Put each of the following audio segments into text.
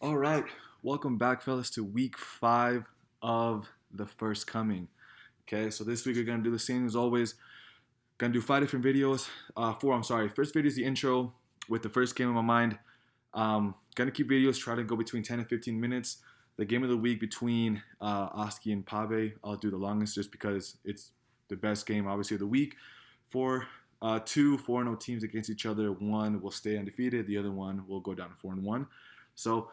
All right, welcome back, fellas, to week 5 of the first coming. Okay, so this week we're gonna do the same as always. Gonna do 5 different videos. Four, I'm sorry. First video is the intro with the first game in my mind. Gonna keep videos, try to go between 10 and 15 minutes. The game of the week between Oski and Pave, I'll do the longest just because it's the best game, obviously, of the week. For two 4-0 teams against each other, one will stay undefeated, the other one will go down 4-1. So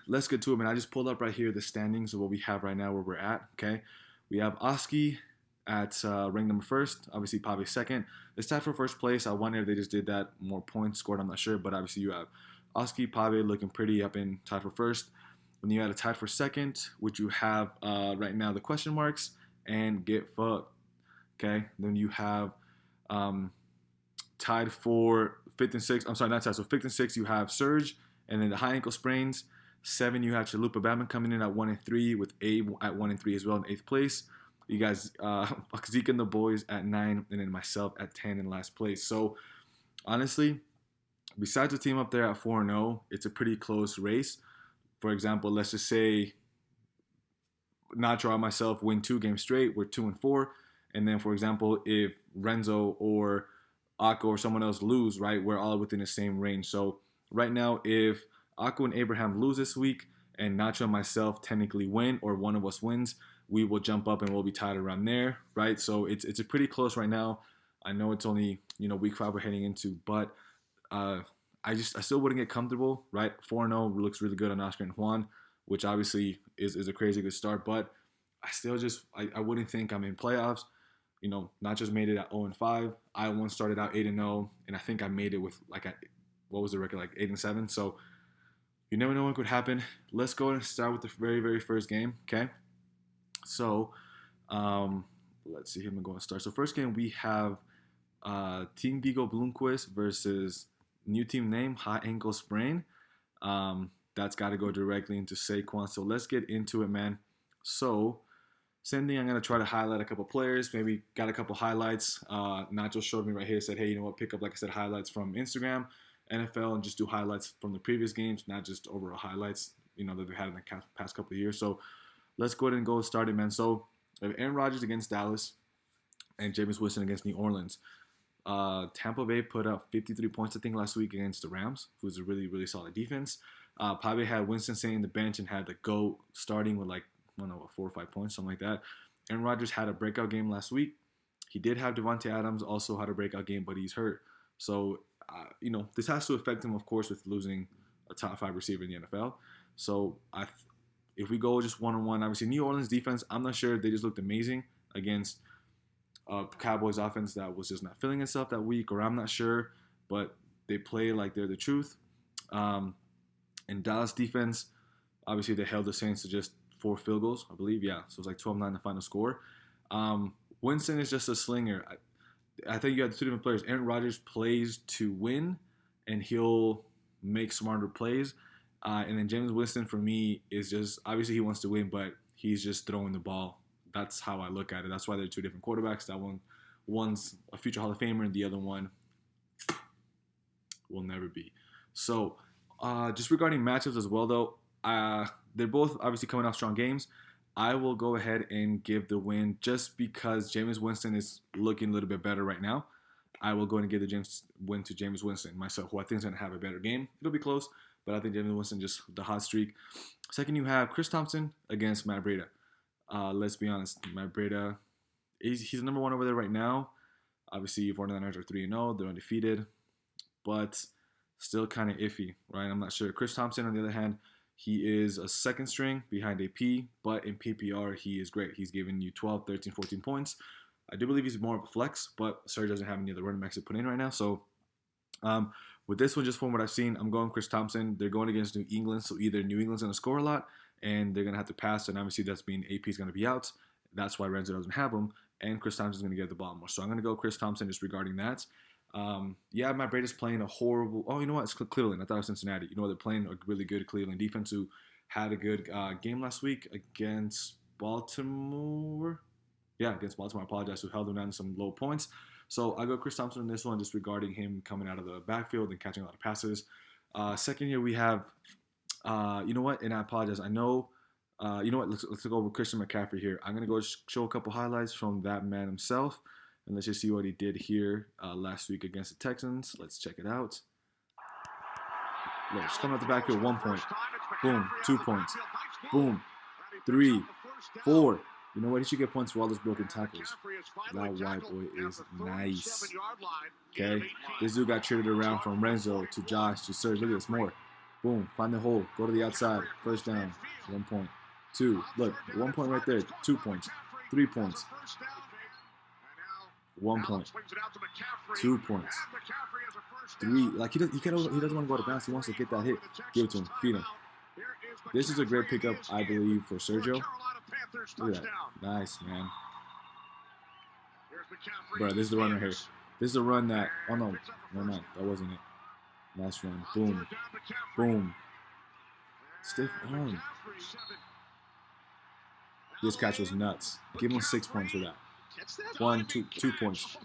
let's get to it, man. I just pulled up right here the standings of what we have right now, where we're at. Okay, we have Oski at rank number first. Obviously, Pave second. It's tied for first place. I wonder if they just did that more points scored. I'm not sure, but obviously you have Oski, Pave looking pretty up in tied for first. Then you had a tied for second, which you have right now the question marks and get fucked. Okay, then you have tied for fifth and sixth. I'm sorry, not tied. So fifth and sixth you have Serg. And then the high ankle sprains. 7, you have Chalupa Batman coming in at 1 and 3, with Abe at 1 and 3 as well in 8th place. You guys, Zeke and the boys at 9, and then myself at 10 in last place. So honestly, besides the team up there at 4-0, it's a pretty close race. For example, let's just say Nacho and myself win 2 games straight. We're 2 and 4. And then, for example, if Renzo or Akko or someone else lose, right, we're all within the same range. So right now, if Akko and Abraham lose this week and Nacho and myself technically win, or one of us wins, we will jump up and we'll be tied around there, right? So it's a pretty close right now. I know it's only week 5 we're heading into, but I still wouldn't get comfortable, right? 4-0 looks really good on Oscar and Juan, which obviously is a crazy good start, but I still I wouldn't think I'm in playoffs. Nachos made it at 0-5. I once started out 8-0, and I think I made it with what was the record, like 8-7. So you never know what could happen. Let's go and start with the very, very first game. Okay. So let's see. I'm going to start. So first game we have Team Vigo Bloomquist versus new team name High Ankle Sprain. That's got to go directly into Saquon. So let's get into it, man. So same thing. I'm going to try to highlight a couple players. Maybe got a couple highlights. Nacho showed me right here. Said, hey, you know what? Pick up, like I said, highlights from Instagram, NFL, and just do highlights from the previous games, not just overall highlights, that they've had in the past couple of years. So let's go ahead and go start it, man. So we have Aaron Rodgers against Dallas and Jameis Winston against New Orleans. Tampa Bay put up 53 points, I think, last week against the Rams, who's a really, really solid defense. Pave had Winston sitting in the bench and had the GOAT starting with 4 or 5 points, something like that. Aaron Rodgers had a breakout game last week. He did have Devontae Adams also had a breakout game, but he's hurt. So this has to affect him, of course, with losing a top 5 receiver in the NFL. So if we go just one-on-one, obviously New Orleans defense, I'm not sure. They just looked amazing against Cowboys offense that was just not feeling itself that week, or I'm not sure, but they play like they're the truth. And Dallas defense, obviously they held the Saints to just 4 field goals, I believe. Yeah, so it was like 12-9 the final score. Winston is just a slinger. I think you have 2 different players. Aaron Rodgers plays to win, and he'll make smarter plays. And then Jameis Winston, for me, is just, obviously he wants to win, but he's just throwing the ball. That's how I look at it. That's why they're 2 different quarterbacks. One's a future Hall of Famer, and the other one will never be. So just regarding matchups as well, though, they're both obviously coming off strong games. I will go ahead and give the win just because Jameis Winston is looking a little bit better right now. I will go ahead and give the win to Jameis Winston myself, who I think is going to have a better game. It'll be close, but I think Jameis Winston just the hot streak. Second, you have Chris Thompson against Matt Breida. Let's be honest, Matt Breida, he's number 1 over there right now. Obviously, 49ers are 3-0. They're undefeated, but still kind of iffy, right? I'm not sure. Chris Thompson, on the other hand, he is a second string behind AP, but in PPR, he is great. He's giving you 12, 13, 14 points. I do believe he's more of a flex, but Serge doesn't have any other running backs to put in right now. So with this one, just from what I've seen, I'm going Chris Thompson. They're going against New England, so either New England's going to score a lot, and they're going to have to pass, and obviously that's being AP's going to be out. That's why Renzo doesn't have him, and Chris Thompson's going to get the ball more. So I'm going to go Chris Thompson just regarding that. Matt Breida's playing a horrible. Oh, you know what? It's Cleveland. I thought it was Cincinnati. They're playing a really good Cleveland defense who had a good game last week against Baltimore. Yeah, against Baltimore. I apologize. Who held them down to some low points. So I go Chris Thompson in this one, just regarding him coming out of the backfield and catching a lot of passes. Second here we have You know what? And I apologize. I know. You know what? Let's go over Christian McCaffrey here. I'm gonna go show a couple highlights from that man himself, and let's just see what he did here last week against the Texans. Let's check it out. Look, just coming out the backfield, 1 point. Boom, 2 points. Boom, 3, 4. You know what? He should get points for all those broken tackles. That white boy is nice. Okay? This dude got traded around from Renzo to Josh to Serg. Look at this, more. Boom, find the hole. Go to the outside. First down. 1 point. 2. Look, 1 point right there. 2 points. 3 points. 1 point. 2 points. 3. Like, he doesn't want to go to bounce. He wants to get that hit. Give it to him. Feed him. This is a great pickup, I believe, for Sergio. Look at that. Nice, man. Bro, this is the run right here. This is a run that... Oh, no. No, that wasn't it. Nice run. Boom. Boom. Stiff arm. This catch was nuts. Give him 6 points for that. 1, 2 points.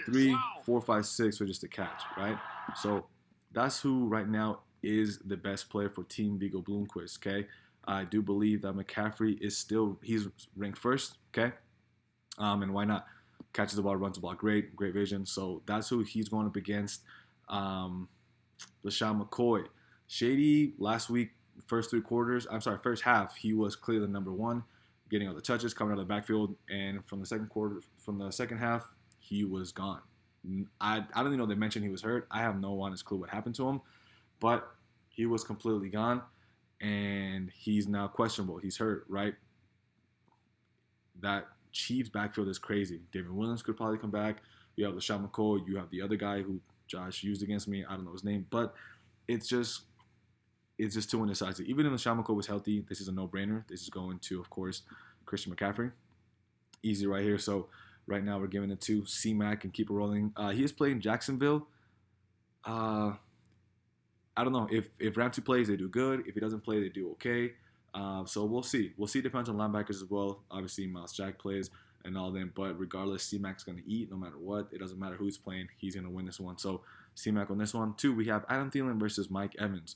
3, 4, 5, 6 for just a catch, right? So that's who right now is the best player for Team Vigo Bloomquist, okay? I do believe that McCaffrey is still, he's ranked first, okay? And why not? Catches the ball, runs the ball, great vision. So that's who he's going up against. LaShawn McCoy. Shady, last week, first half, he was clearly the number one, getting all the touches, coming out of the backfield, and from the second half, he was gone. I don't even know they mentioned he was hurt. I have no honest clue what happened to him, but he was completely gone, and he's now questionable. He's hurt, right? That Chiefs backfield is crazy. David Williams could probably come back. You have LaShawn McCoy. You have the other guy who Josh used against me. I don't know his name, but it's just too indecisive. Even if LaShawn McCoy was healthy, this is a no-brainer. This is going to, of course, Christian McCaffrey. Easy right here. So right now we're giving it to C-Mac and keep it rolling. He is playing Jacksonville. I don't know. If Ramsey plays, they do good. If he doesn't play, they do okay. So we'll see. We'll see. Depends on linebackers as well. Obviously, Miles Jack plays and all them. But regardless, C-Mac's going to eat no matter what. It doesn't matter who's playing. He's going to win this one. So C-Mac on this one. 2, we have Adam Thielen versus Mike Evans.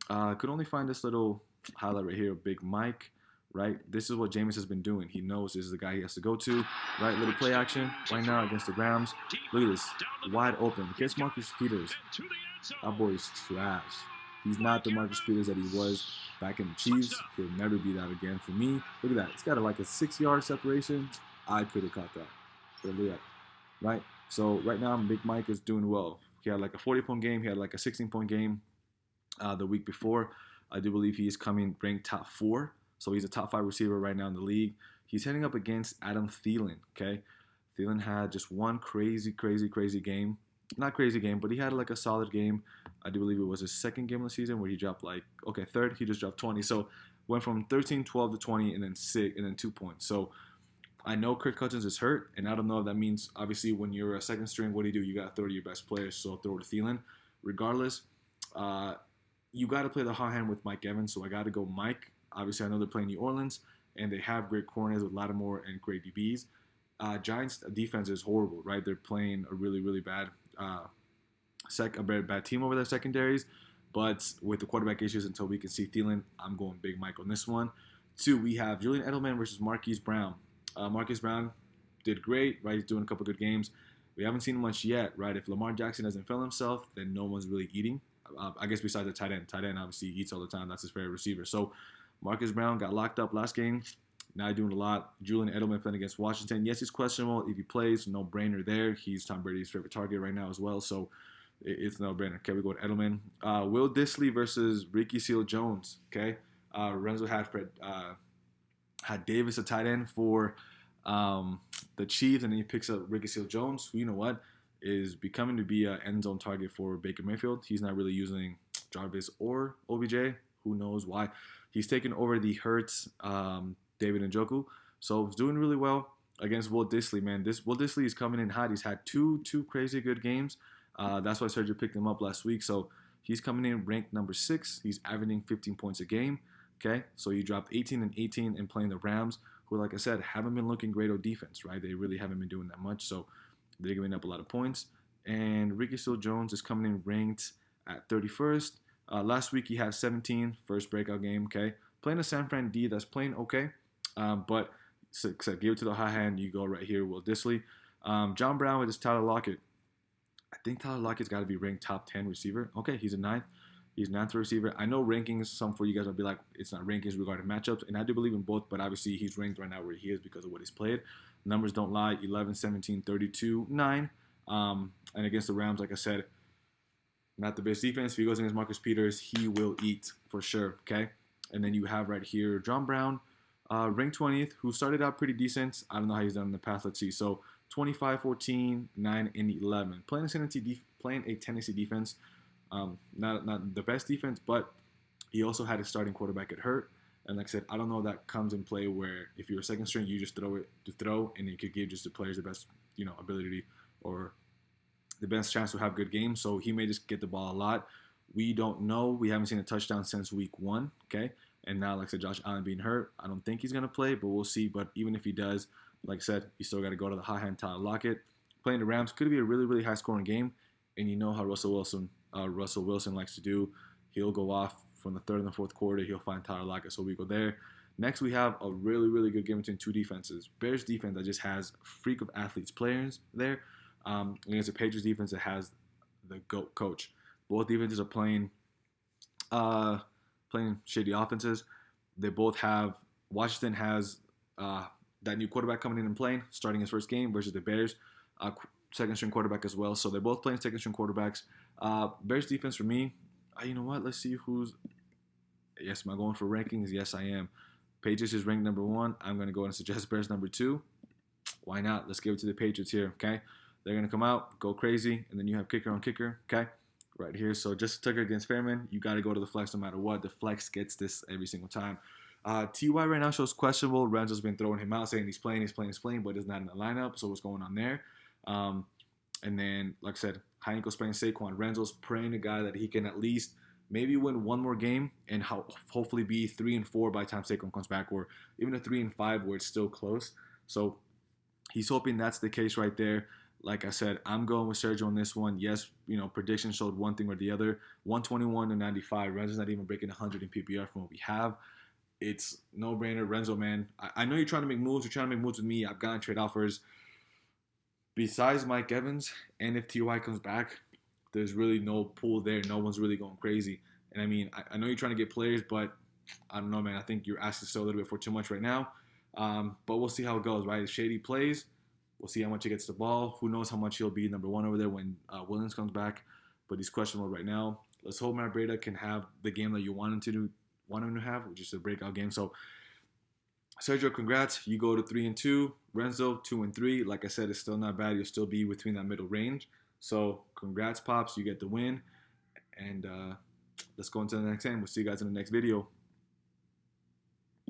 Could only find this little highlight right here of Big Mike, right? This is what Jameis has been doing. He knows this is the guy he has to go to, right? Little play action right now against the Rams. Look at this. Wide open. Against Marcus Peters. That boy is trash. He's not the Marcus Peters that he was back in the Chiefs. He'll never be that again for me. Look at that. It's got like a 6-yard separation. I could have caught that. But look at that. Right? So right now, Big Mike is doing well. He had like a 40-point game. He had like a 16-point game the week before. I do believe he is coming ranked top 4. So he's a top 5 receiver right now in the league. He's heading up against Adam Thielen, okay? Thielen had just one crazy game. Not crazy game, but he had like a solid game. I do believe it was his second game of the season where he dropped third, he just dropped 20. So went from 13, 12 to 20 and then 6 and then 2 points. So I know Kirk Cousins is hurt, and I don't know if that means, obviously, when you're a second string, what do? You got to throw to your best players, so throw to Thielen. Regardless, you got to play the hot hand with Mike Evans, so I got to go Mike. Obviously, I know they're playing New Orleans, and they have great corners with Lattimore and great DBs. Giants' defense is horrible, right? They're playing a really bad bad team over their secondaries, but with the quarterback issues, until we can see Thielen, I'm going Big Mike on this one. 2, we have Julian Edelman versus Marquise Brown. Marquise Brown did great, right? He's doing a couple good games. We haven't seen much yet, right? If Lamar Jackson doesn't fill himself, then no one's really eating. I guess besides the tight end. Tight end obviously eats all the time. That's his favorite receiver. So Marcus Brown got locked up last game. Now doing a lot. Julian Edelman playing against Washington. Yes, he's questionable. If he plays, no brainer there. He's Tom Brady's favorite target right now as well. So it's no brainer. Okay, we go to Edelman. Will Dissly versus Ricky Seals-Jones. Okay, Renzo had Davis a tight end for the Chiefs, and then he picks up Ricky Seals-Jones, who, you know what, is becoming to be an end zone target for Baker Mayfield. He's not really using Jarvis or OBJ. Who knows why? He's taken over the Hurts, David Njoku. So he's doing really well against Will Dissly, man. Will Dissly is coming in hot. He's had two crazy good games. That's why Sergio picked him up last week. So he's coming in ranked number 6. He's averaging 15 points a game. Okay, so you dropped 18 and 18 and playing the Rams, who, like I said, haven't been looking great on defense, right? They really haven't been doing that much. So they're giving up a lot of points. And Ricky Seals-Jones is coming in ranked at 31st. Last week he had 17, first breakout game. Okay, playing a San Fran D that's playing okay, but so give it to the high hand. You go right here, Will Dissly. John Brown with his Tyler Lockett. I think Tyler Lockett's got to be ranked top 10 receiver. Okay, he's a ninth. He's ninth receiver. I know rankings, some for you guys will be like, it's not rankings regarding matchups, and I do believe in both, but obviously he's ranked right now where he is because of what he's played. Numbers don't lie, 11, 17, 32, 9. And against the Rams, like I said, not the best defense. If he goes against Marcus Peters, he will eat for sure, okay? And then you have right here John Brown, ranked 20th, who started out pretty decent. I don't know how he's done in the past. Let's see. So 25, 14, 9, and 11. Playing a Tennessee defense. Not the best defense, but he also had his starting quarterback get hurt. And like I said, I don't know if that comes in play where if you're a second string, you just throw it to throw, and you could give just the players the best, ability or the best chance to have good games. So he may just get the ball a lot. We don't know. We haven't seen a touchdown since week 1, okay? And now, like I said, Josh Allen being hurt, I don't think he's going to play, but we'll see. But even if he does, like I said, you still got to go to the high hand Tyler Lockett. Playing the Rams could be a really, really high-scoring game, and you know how Russell Wilson likes to do. He'll go off from the third and the fourth quarter. He'll find Tyler Lockett, so we go there. Next, we have a really, really good game between two defenses. Bears defense that just has freak of athletes players there. Against the Patriots defense that has the GOAT coach. Both defenses are playing shady offenses. They both have, Washington has that new quarterback coming in and playing, starting his first game versus the Bears, second string quarterback as well. So they're both playing second string quarterbacks. Bears defense for me, you know what? Let's see who's. Yes, am I going for rankings? Yes, I am. Patriots is ranked number 1. I'm going to go and suggest Bears number 2. Why not? Let's give it to the Patriots here, okay? They're going to come out, go crazy, and then you have kicker on kicker, okay? Right here. So Justin Tucker against Fairman, you got to go to the flex no matter what. The flex gets this every single time. T.Y. right now shows questionable. Renzo's been throwing him out, saying he's playing, but is not in the lineup. So what's going on there? And then, like I said, high ankle sprain Saquon. Renzo's praying a guy that he can at least maybe win one more game and hopefully be 3-4 by the time Saquon comes back, or even a 3-5 where it's still close. So he's hoping that's the case right there. Like I said, I'm going with Sergio on this one. Yes, predictions showed one thing or the other. 121 to 95. Renzo's not even breaking 100 in PPR from what we have. It's no-brainer. Renzo, man, I know you're trying to make moves. You're trying to make moves with me. I've gotten trade offers. Besides Mike Evans, and if T.Y. comes back, there's really no pool there. No one's really going crazy. And I mean, I know you're trying to get players, but I don't know, man. I think you're asking still a little bit for too much right now. But we'll see how it goes, right? If Shady plays, we'll see how much he gets the ball. Who knows how much he'll be number 1 over there when Williams comes back. But he's questionable right now. Let's hope Matt Breida can have the game that you want him to have, which is a breakout game. So, Sergio, congrats. You go to 3-2. Renzo, 2-3. Like I said, it's still not bad. You'll still be between that middle range. So, congrats, Pops. You get the win. And let's go into the next game. We'll see you guys in the next video.